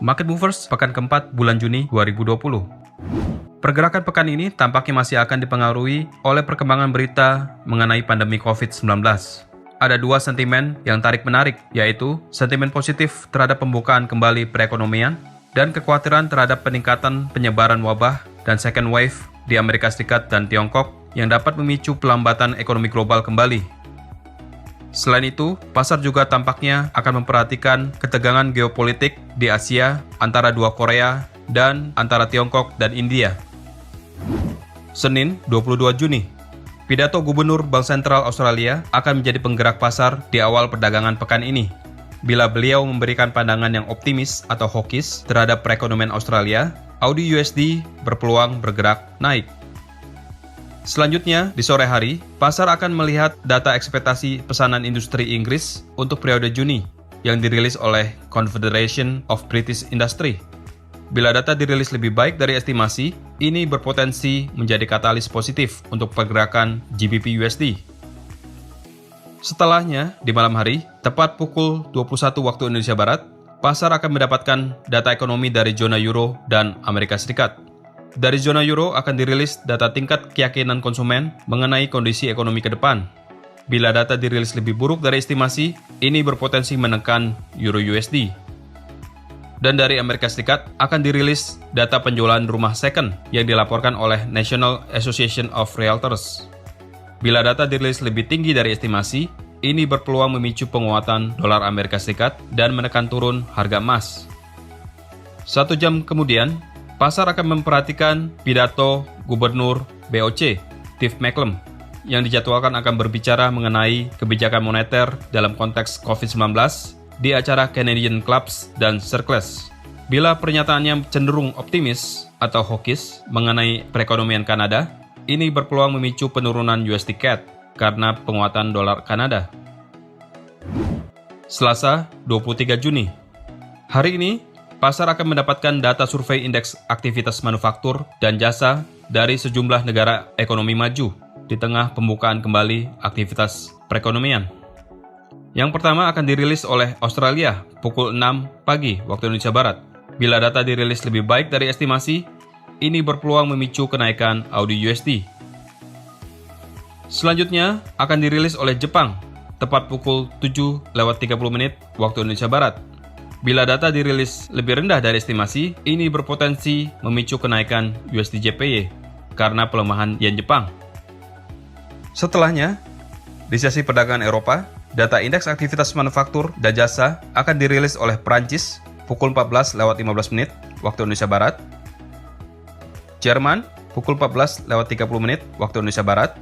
Market Movers pekan keempat bulan Juni 2020. Pergerakan pekan ini tampaknya masih akan dipengaruhi oleh perkembangan berita mengenai pandemi COVID-19. Ada dua sentimen yang tarik-menarik, yaitu sentimen positif terhadap pembukaan kembali perekonomian dan kekhawatiran terhadap peningkatan penyebaran wabah dan second wave di Amerika Serikat dan Tiongkok yang dapat memicu pelambatan ekonomi global kembali. Selain itu, pasar juga tampaknya akan memperhatikan ketegangan geopolitik di Asia antara dua Korea dan antara Tiongkok dan India. Senin, 22 Juni. Pidato Gubernur Bank Sentral Australia akan menjadi penggerak pasar di awal perdagangan pekan ini. Bila beliau memberikan pandangan yang optimis atau hawkish terhadap perekonomian Australia, AUD/USD berpeluang bergerak naik. Selanjutnya, di sore hari, pasar akan melihat data ekspektasi pesanan industri Inggris untuk periode Juni yang dirilis oleh Confederation of British Industry. Bila data dirilis lebih baik dari estimasi, ini berpotensi menjadi katalis positif untuk pergerakan GBP USD. Setelahnya, di malam hari, tepat pukul 21 waktu Indonesia Barat, pasar akan mendapatkan data ekonomi dari zona Euro dan Amerika Serikat. Dari zona Euro akan dirilis data tingkat keyakinan konsumen mengenai kondisi ekonomi ke depan. Bila data dirilis lebih buruk dari estimasi, ini berpotensi menekan Euro USD. Dan dari Amerika Serikat akan dirilis data penjualan rumah second yang dilaporkan oleh National Association of Realtors. Bila data dirilis lebih tinggi dari estimasi, ini berpeluang memicu penguatan dolar Amerika Serikat dan menekan turun harga emas. 1 jam kemudian, pasar akan memperhatikan pidato Gubernur BOC, Steve Macklem, yang dijadwalkan akan berbicara mengenai kebijakan moneter dalam konteks COVID-19 di acara Canadian Clubs dan Circles. Bila pernyataannya cenderung optimis atau hawkish mengenai perekonomian Kanada, ini berpeluang memicu penurunan USD CAD karena penguatan dolar Kanada. Selasa, 23 Juni. Hari ini, pasar akan mendapatkan data survei indeks aktivitas manufaktur dan jasa dari sejumlah negara ekonomi maju di tengah pembukaan kembali aktivitas perekonomian. Yang pertama akan dirilis oleh Australia pukul 6 pagi waktu Indonesia Barat. Bila data dirilis lebih baik dari estimasi, ini berpeluang memicu kenaikan AUD/USD. Selanjutnya akan dirilis oleh Jepang tepat pukul 7:30 waktu Indonesia Barat. Bila data dirilis lebih rendah dari estimasi, ini berpotensi memicu kenaikan USD JPY karena pelemahan yen Jepang. Setelahnya, di sesi perdagangan Eropa, data indeks aktivitas manufaktur dan jasa akan dirilis oleh Prancis pukul 14:15 waktu Indonesia Barat, Jerman pukul 14:30 waktu Indonesia Barat,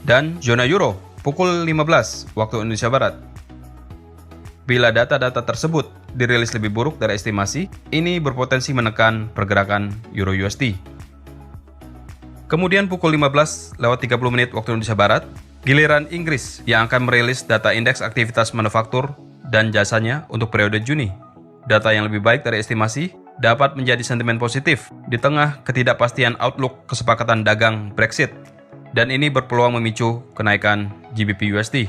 dan zona Euro pukul 15 waktu Indonesia Barat. Bila data-data tersebut dirilis lebih buruk dari estimasi, ini berpotensi menekan pergerakan Euro USD. Kemudian pukul 15:30 waktu Indonesia Barat, giliran Inggris yang akan merilis data indeks aktivitas manufaktur dan jasanya untuk periode Juni. Data yang lebih baik dari estimasi dapat menjadi sentimen positif di tengah ketidakpastian outlook kesepakatan dagang Brexit, dan ini berpeluang memicu kenaikan GBP USD.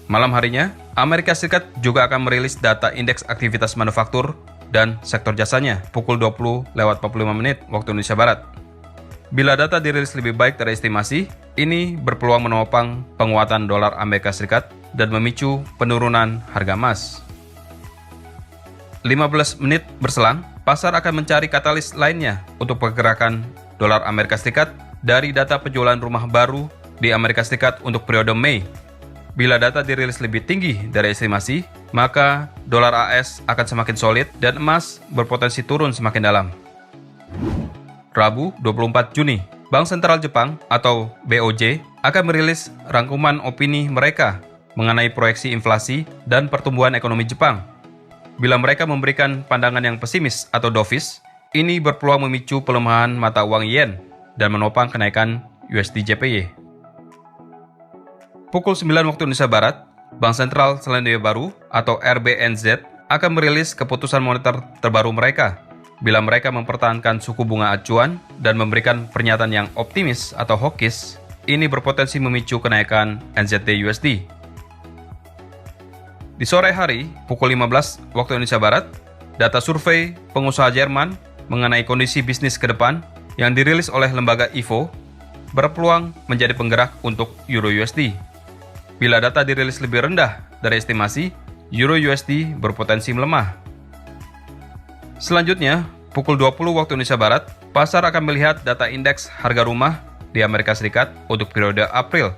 Malam harinya, Amerika Serikat juga akan merilis data indeks aktivitas manufaktur dan sektor jasanya pukul 20:45 waktu Indonesia Barat. Bila data dirilis lebih baik dari estimasi, ini berpeluang menopang penguatan dolar Amerika Serikat dan memicu penurunan harga emas. 15 menit berselang, pasar akan mencari katalis lainnya untuk pergerakan dolar Amerika Serikat dari data penjualan rumah baru di Amerika Serikat untuk periode Mei. Bila data dirilis lebih tinggi dari estimasi, maka dolar AS akan semakin solid dan emas berpotensi turun semakin dalam. Rabu, 24 Juni, Bank Sentral Jepang atau BOJ akan merilis rangkuman opini mereka mengenai proyeksi inflasi dan pertumbuhan ekonomi Jepang. Bila mereka memberikan pandangan yang pesimis atau dovish, ini berpeluang memicu pelemahan mata uang yen dan menopang kenaikan USD JPY. Pukul 9 waktu Indonesia Barat, Bank Sentral Selandia Baru atau RBNZ akan merilis keputusan moneter terbaru mereka. Bila mereka mempertahankan suku bunga acuan dan memberikan pernyataan yang optimis atau hawkish, ini berpotensi memicu kenaikan NZD-USD. Di sore hari, pukul 15 waktu Indonesia Barat, data survei pengusaha Jerman mengenai kondisi bisnis ke depan yang dirilis oleh lembaga IFO berpeluang menjadi penggerak untuk Euro-USD. Bila data dirilis lebih rendah dari estimasi, Euro-USD berpotensi melemah. Selanjutnya, pukul 20 waktu Indonesia Barat, pasar akan melihat data indeks harga rumah di Amerika Serikat untuk periode April.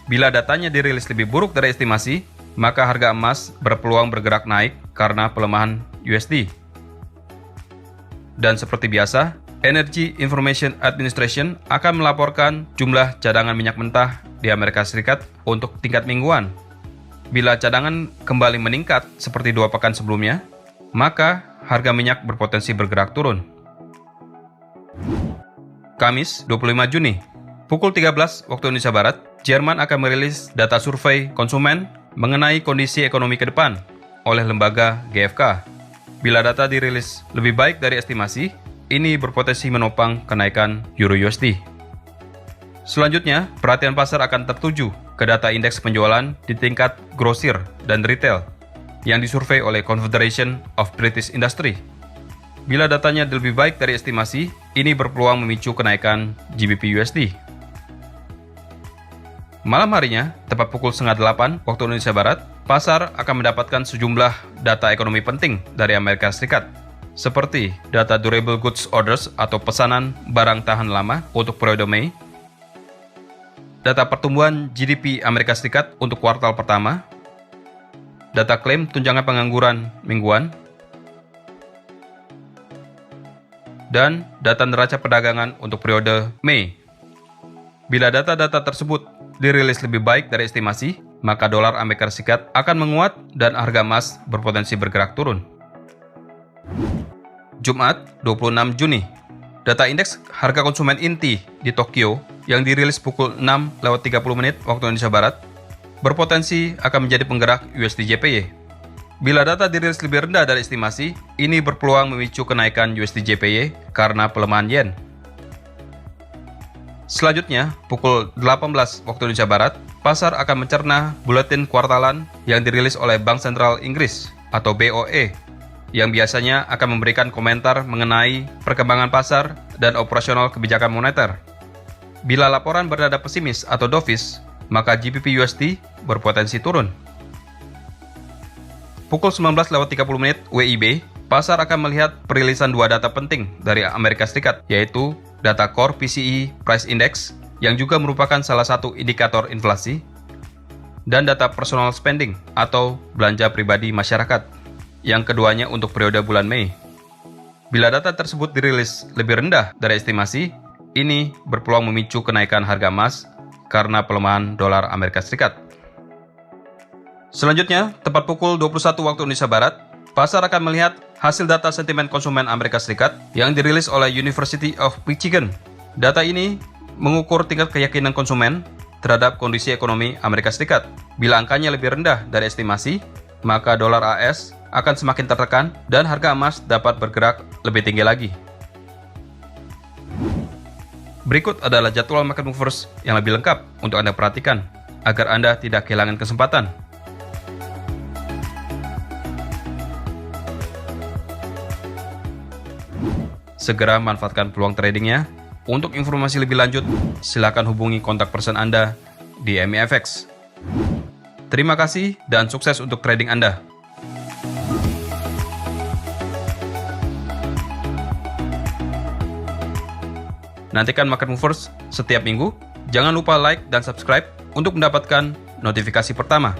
Bila datanya dirilis lebih buruk dari estimasi, maka harga emas berpeluang bergerak naik karena pelemahan USD. Dan seperti biasa, Energy Information Administration akan melaporkan jumlah cadangan minyak mentah di Amerika Serikat untuk tingkat mingguan. Bila cadangan kembali meningkat seperti 2 pekan sebelumnya, maka harga minyak berpotensi bergerak turun. Kamis, 25 Juni, pukul 13 waktu Indonesia Barat, Jerman akan merilis data survei konsumen mengenai kondisi ekonomi ke depan oleh lembaga GfK. Bila data dirilis lebih baik dari estimasi, ini berpotensi menopang kenaikan Euro-USD. Selanjutnya, perhatian pasar akan tertuju ke data indeks penjualan di tingkat grosir dan retail yang disurvei oleh Confederation of British Industry. Bila datanya lebih baik dari estimasi, ini berpeluang memicu kenaikan GBP-USD. Malam harinya, tepat pukul 7:30 waktu Indonesia Barat, pasar akan mendapatkan sejumlah data ekonomi penting dari Amerika Serikat, seperti data Durable Goods Orders atau pesanan barang tahan lama untuk periode Mei, data pertumbuhan GDP Amerika Serikat untuk kuartal pertama, data klaim tunjangan pengangguran mingguan, dan data neraca perdagangan untuk periode Mei. Bila data-data tersebut dirilis lebih baik dari estimasi, maka dolar Amerika Serikat akan menguat dan harga emas berpotensi bergerak turun. Jumat, 26 Juni, data indeks harga konsumen inti di Tokyo yang dirilis pukul 6:30 waktu Indonesia Barat berpotensi akan menjadi penggerak USD-JPY. Bila data dirilis lebih rendah dari estimasi, ini berpeluang memicu kenaikan USD-JPY karena pelemahan yen. Selanjutnya, pukul 18 waktu Indonesia Barat, pasar akan mencerna buletin kuartalan yang dirilis oleh Bank Sentral Inggris atau BOE, yang biasanya akan memberikan komentar mengenai perkembangan pasar dan operasional kebijakan moneter. Bila laporan bernada pesimis atau dovish, maka GBP-USD berpotensi turun. Pukul 19:30 WIB, pasar akan melihat perilisan 2 data penting dari Amerika Serikat, yaitu data Core PCE Price Index, yang juga merupakan salah satu indikator inflasi, dan data Personal Spending atau belanja pribadi masyarakat, yang keduanya untuk periode bulan Mei. Bila data tersebut dirilis lebih rendah dari estimasi, ini berpeluang memicu kenaikan harga emas karena pelemahan dolar Amerika Serikat. Selanjutnya, tepat pukul 21 waktu Indonesia Barat, pasar akan melihat hasil data sentimen konsumen Amerika Serikat yang dirilis oleh University of Michigan. Data ini mengukur tingkat keyakinan konsumen terhadap kondisi ekonomi Amerika Serikat. Bila angkanya lebih rendah dari estimasi, maka dolar AS akan semakin tertekan dan harga emas dapat bergerak lebih tinggi lagi. Berikut adalah jadwal market movers yang lebih lengkap untuk Anda perhatikan agar Anda tidak kehilangan kesempatan. Segera manfaatkan peluang tradingnya. Untuk informasi lebih lanjut, silakan hubungi kontak person Anda di MEFX. Terima kasih dan sukses untuk trading Anda. Nantikan Market Movers setiap minggu. Jangan lupa like dan subscribe untuk mendapatkan notifikasi pertama.